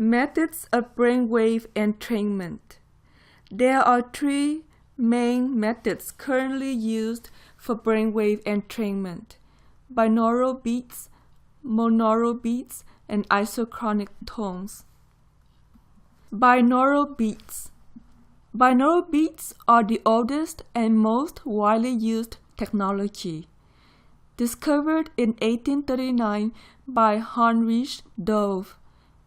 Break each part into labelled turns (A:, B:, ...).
A: Methods of brainwave entrainment. There are three main methods currently used for brainwave entrainment: binaural beats, monaural beats, and isochronic tones. Binaural beats. Binaural beats are the oldest and most widely used technology. Discovered in 1839 by Heinrich Dove,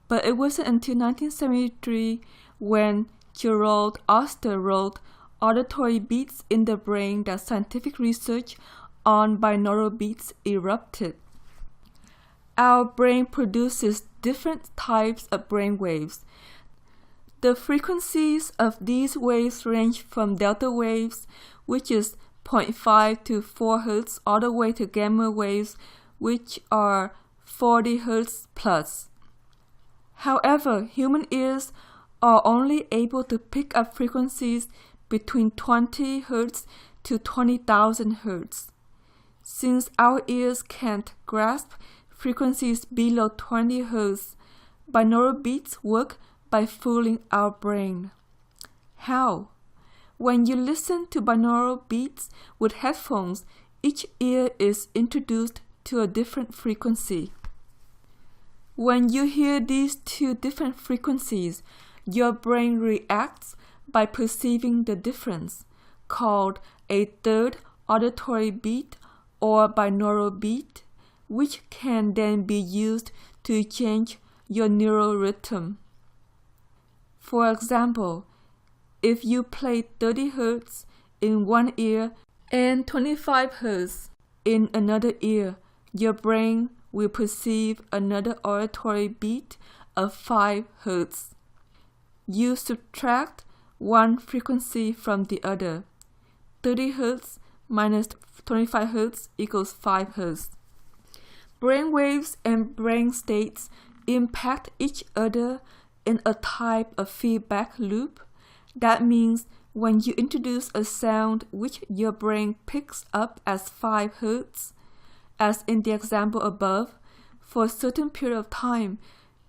A: but it wasn't until 1973 when Gerald Oster wrote Auditory Beats in the Brain that scientific research on binaural beats erupted. Our brain produces different types of brain waves. The frequencies of these waves range from delta waves, which is 0.5 to 4 Hz, all the way to gamma waves, which are 40 Hz plus. However, human ears are only able to pick up frequencies between 20 Hz to 20,000 Hz. Since our ears can't grasp frequencies below 20 Hz, binaural beats work by fooling our brain. How? When you listen to binaural beats with headphones, each ear is introduced to a different frequency. When you hear these two different frequencies, your brain reacts by perceiving the difference, called a third auditory beat or binaural beat, which can then be used to change your neural rhythm. For example, if you play 30 Hz in one ear and 25 Hz in another ear, your brain will perceive another auditory beat of 5 Hz. You subtract one frequency from the other. 30 Hz minus 25 Hz equals 5 Hz. Brain waves and brain states impact each other in a type of feedback loop. That means when you introduce a sound which your brain picks up as 5 Hz, as in the example above, for a certain period of time,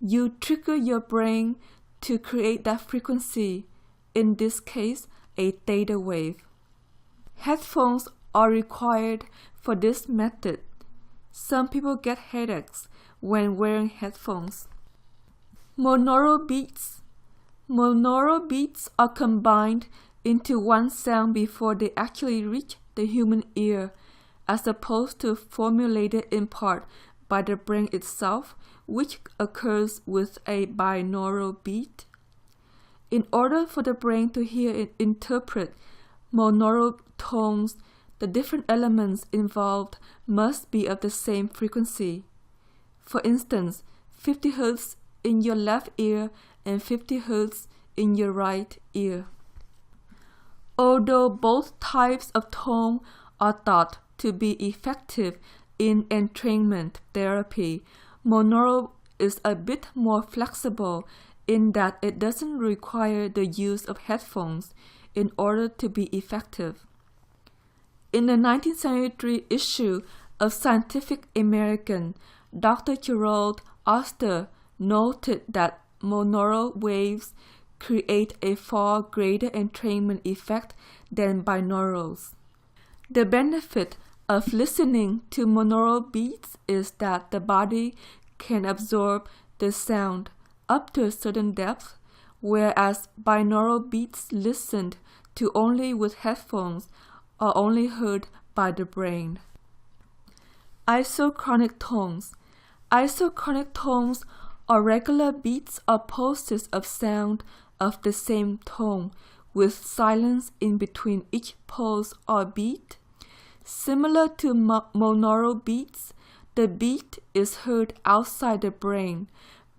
A: you trigger your brain to create that frequency, in this case, a theta wave. Headphones are required for this method. Some people get headaches when wearing headphones. Monaural beats. Monaural beats are combined into one sound before they actually reach the human ear, as opposed to formulated in part by the brain itself, which occurs with a binaural beat. In order for the brain to hear and interpret monaural tones, the different elements involved must be of the same frequency. For instance, 50 Hz in your left ear and 50 Hz in your right ear. Although both types of tone are thought to be effective in entrainment therapy, monaural is a bit more flexible in that it doesn't require the use of headphones in order to be effective. In the 1973 issue of Scientific American, Dr. Gerald Oster noted that monaural waves create a far greater entrainment effect than binaurals. The benefit of listening to monaural beats is that the body can absorb the sound up to a certain depth, whereas binaural beats listened to only with headphones are only heard by the brain. Isochronic tones. Isochronic tones are regular beats or pulses of sound of the same tone, with silence in between each pulse or beat. Similar to monaural beats, the beat is heard outside the brain,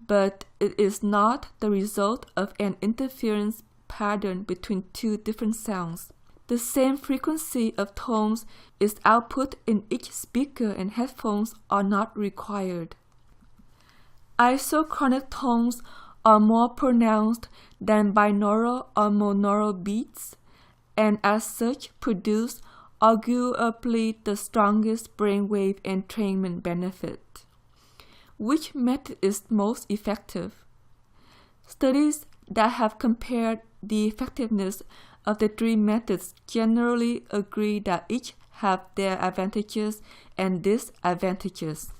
A: but it is not the result of an interference pattern between two different sounds. The same frequency of tones is output in each speaker, and headphones are not required. Isochronic tones are more pronounced than binaural or monaural beats, and as such produce arguably the strongest brainwave entrainment benefit. Which method is most effective? Studies that have compared the effectiveness of the three methods generally agree that each have their advantages and disadvantages.